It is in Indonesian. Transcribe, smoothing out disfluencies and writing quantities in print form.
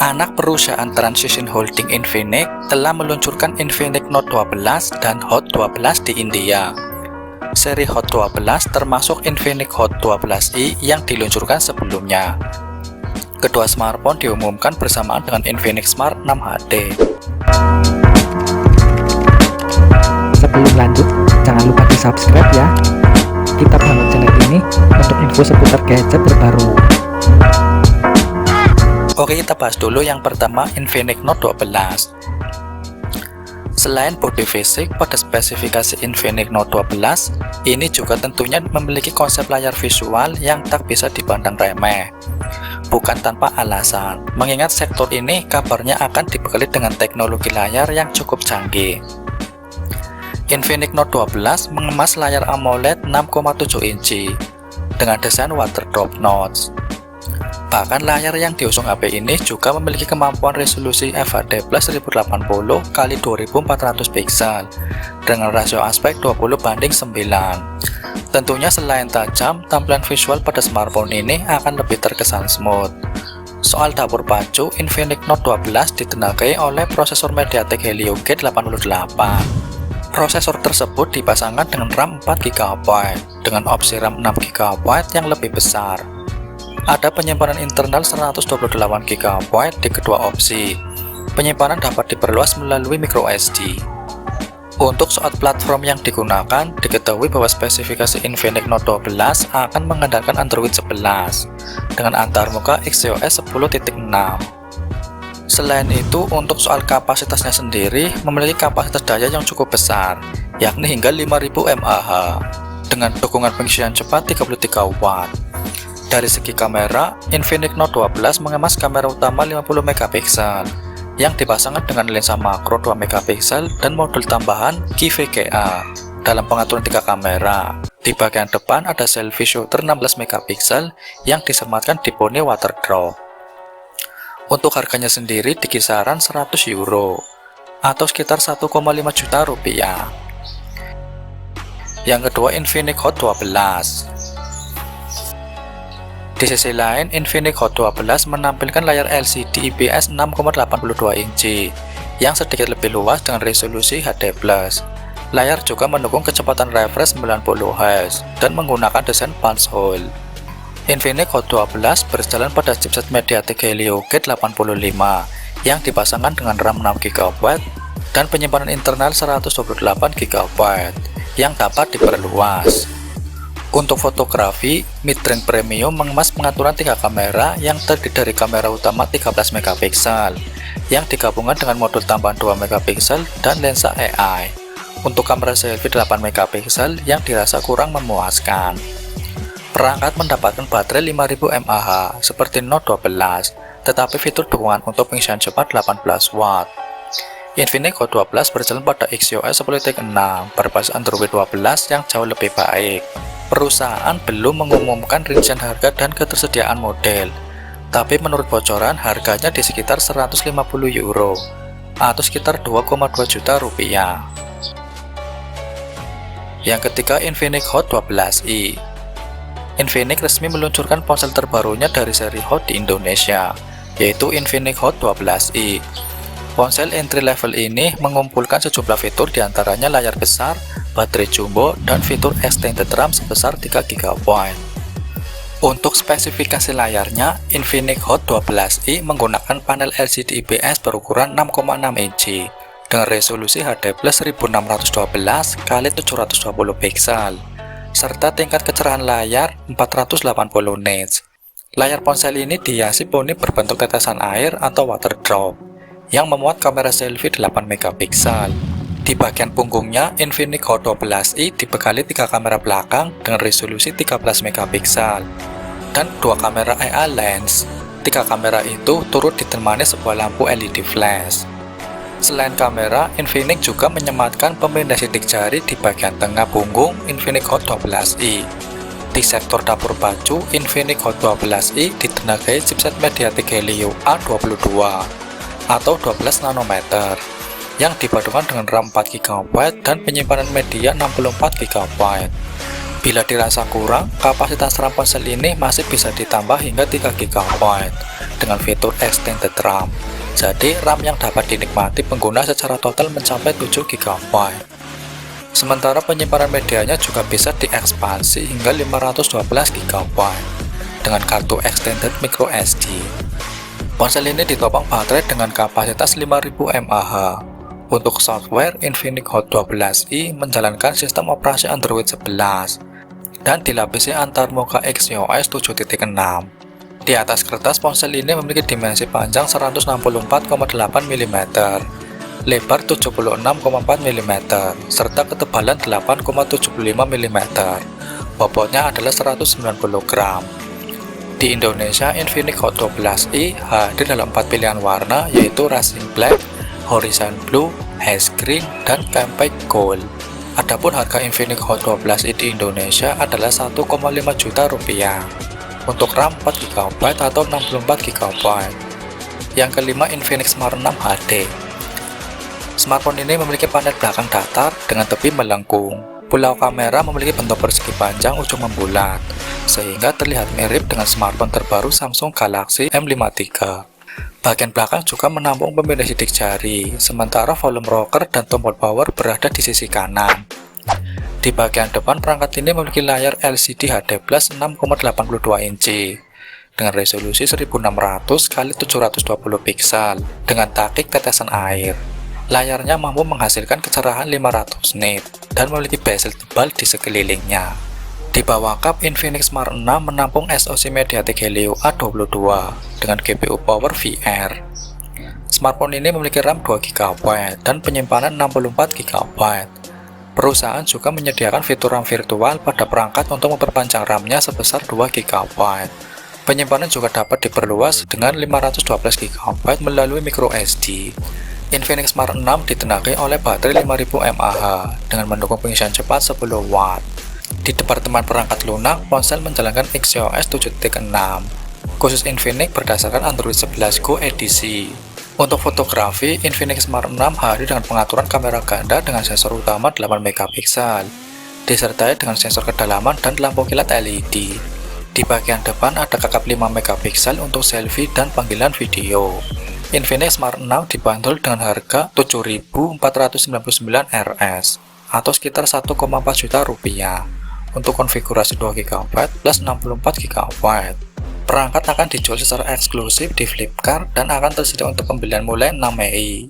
Anak perusahaan Transition Holding Infinix telah meluncurkan Infinix Note 12 dan Hot 12 di India. Seri Hot 12 termasuk Infinix Hot 12i yang diluncurkan sebelumnya. Kedua smartphone diumumkan bersamaan dengan Infinix Smart 6 HD. Sebelum lanjut, jangan lupa di subscribe ya. Kita bangun channel ini untuk info seputar gadget terbaru. Oke, kita bahas dulu yang pertama, Infinix Note 12. Selain body fisik, pada spesifikasi Infinix Note 12 ini juga tentunya memiliki konsep layar visual yang tak bisa dipandang remeh. Bukan tanpa alasan, mengingat sektor ini kabarnya akan dibekali dengan teknologi layar yang cukup canggih. Infinix Note 12 mengemas layar AMOLED 6,7 inci dengan desain waterdrop notch. Bahkan layar yang diusung HP ini juga memiliki kemampuan resolusi FHD+ 1080x2400 pixel dengan rasio aspek 20:9. Tentunya selain tajam, tampilan visual pada smartphone ini akan lebih terkesan smooth. Soal dapur pacu, Infinix Note 12 ditenagai oleh prosesor MediaTek Helio G88. Prosesor tersebut dipasangkan dengan RAM 4GB dengan opsi RAM 6GB yang lebih besar. Ada penyimpanan internal 128GB di kedua opsi. Penyimpanan dapat diperluas melalui microSD. Untuk soal platform yang digunakan, diketahui bahwa spesifikasi Infinix Note 12 akan mengandalkan Android 11 dengan antarmuka XeOS 10.6. Selain itu, untuk soal kapasitasnya sendiri memiliki kapasitas daya yang cukup besar, yakni hingga 5000 mAh dengan dukungan pengisian cepat 33W. Dari segi kamera, Infinix Note 12 mengemas kamera utama 50MP yang dipasangkan dengan lensa makro 2MP dan modul tambahan QVGA dalam pengaturan 3 kamera. Di bagian depan ada selfie shooter 16MP yang disematkan di bone waterdrop. Untuk harganya sendiri di kisaran €100 atau sekitar 1,5 juta rupiah. Yang kedua, Infinix Hot 12. Di sisi lain, Infinix Hot 12 menampilkan layar LCD IPS 6,82 inci yang sedikit lebih luas dengan resolusi HD+. Layar juga mendukung kecepatan refresh 90Hz dan menggunakan desain punch hole. Infinix Hot 12 berjalan pada chipset MediaTek Helio G85 yang dipasangkan dengan RAM 6GB dan penyimpanan internal 128GB yang dapat diperluas. Untuk fotografi, mid-range premium mengemas pengaturan 3 kamera yang terdiri dari kamera utama 13MP yang digabungkan dengan modul tambahan 2MP dan lensa AI. Untuk kamera selfie 8MP yang dirasa kurang memuaskan. Perangkat mendapatkan baterai 5000 mAh seperti Note 12, tetapi fitur dukungan untuk pengisian cepat 18W. Infinix Hot 12 berjalan pada XeOS 10.6 berbasis Android 12 yang jauh lebih baik. Perusahaan belum mengumumkan rincian harga dan ketersediaan model, tapi menurut bocoran harganya di sekitar €150 atau sekitar 2,2 juta rupiah. Yang ketiga, Infinix Hot 12i. Infinix resmi meluncurkan ponsel terbarunya dari seri Hot di Indonesia, yaitu Infinix Hot 12i. Ponsel entry level ini mengumpulkan sejumlah fitur diantaranya layar besar, baterai jumbo, dan fitur extended RAM sebesar 3GB. Untuk spesifikasi layarnya, Infinix Hot 12i menggunakan panel LCD IPS berukuran 6,6 inci dengan resolusi HD+ 1612x720 pixel serta tingkat kecerahan layar 480 nits. Layar ponsel ini dihiasi bone berbentuk tetesan air atau waterdrop yang memuat kamera selfie 8MP. Di bagian punggungnya, Infinix Hot 12i dibekali 3 kamera belakang dengan resolusi 13MP dan 2 kamera AI lens. 3 kamera itu turut ditemani sebuah lampu LED flash. Selain kamera, Infinix juga menyematkan pemindai sidik jari di bagian tengah punggung Infinix Hot 12i. Di sektor dapur pacu, Infinix Hot 12i ditenagai chipset MediaTek Helio A22 atau 12 nanometer yang dipadukan dengan RAM 4GB dan penyimpanan media 64GB. Bila dirasa kurang, kapasitas RAM ponsel ini masih bisa ditambah hingga 3 GB dengan fitur Extended RAM. Jadi, RAM yang dapat dinikmati pengguna secara total mencapai 7 GB. Sementara penyimpanan medianya juga bisa diekspansi hingga 512 GB dengan kartu Extended microSD. Ponsel ini ditopang baterai dengan kapasitas 5000 mAh. Untuk software, Infinix Hot 12i menjalankan sistem operasi Android 11 dan dilapisi antarmuka XeOS 7.6. Di atas kertas, ponsel ini memiliki dimensi panjang 164,8 mm, lebar 76,4 mm, serta ketebalan 8,75 mm. Bobotnya adalah 190 gram. Di Indonesia, Infinix Hot 12i hadir dalam 4 pilihan warna, yaitu Racing Black, Horizon Blue, Haze Green, dan Campaign Gold. Adapun harga Infinix Hot 12i di Indonesia adalah 1,5 juta rupiah untuk RAM 4 GB atau 64 GB. Yang kelima, Infinix Smart 6 HD. Smartphone ini memiliki panel belakang datar dengan tepi melengkung. Pulau kamera memiliki bentuk persegi panjang ujung membulat, sehingga terlihat mirip dengan smartphone terbaru Samsung Galaxy M53. Bagian belakang juga menampung pemilih sidik jari, sementara volume rocker dan tombol power berada di sisi kanan. Di bagian depan, perangkat ini memiliki layar LCD HD Plus 6,82 inci dengan resolusi 1600x720 piksel dengan taktik tetesan air. Layarnya mampu menghasilkan kecerahan 500 nit dan memiliki bezel tebal di sekelilingnya. Di bawah kap, Infinix Smart 6 menampung SoC MediaTek Helio A22 dengan GPU Power VR. Smartphone ini memiliki RAM 2 GB dan penyimpanan 64 GB. Perusahaan juga menyediakan fitur RAM virtual pada perangkat untuk memperpanjang RAM-nya sebesar 2 GB. Penyimpanan juga dapat diperluas dengan 512 GB melalui microSD. Infinix Smart 6 ditenagai oleh baterai 5000 mAh dengan mendukung pengisian cepat 10 watt. Di departemen perangkat lunak, ponsel menjalankan XeOS 7.6 khusus Infinix berdasarkan Android 11 Go edisi. Untuk fotografi, Infinix Smart 6 hadir dengan pengaturan kamera ganda dengan sensor utama 8 MP, disertai dengan sensor kedalaman dan lampu kilat LED. Di bagian depan ada kakap 5 MP untuk selfie dan panggilan video. Infinix Smart 6 dibanderol dengan harga 7.499 Rs atau sekitar 1,4 juta rupiah untuk konfigurasi 2 GB plus 64 GB. Perangkat akan dijual secara eksklusif di Flipkart dan akan tersedia untuk pembelian mulai 6 Mei.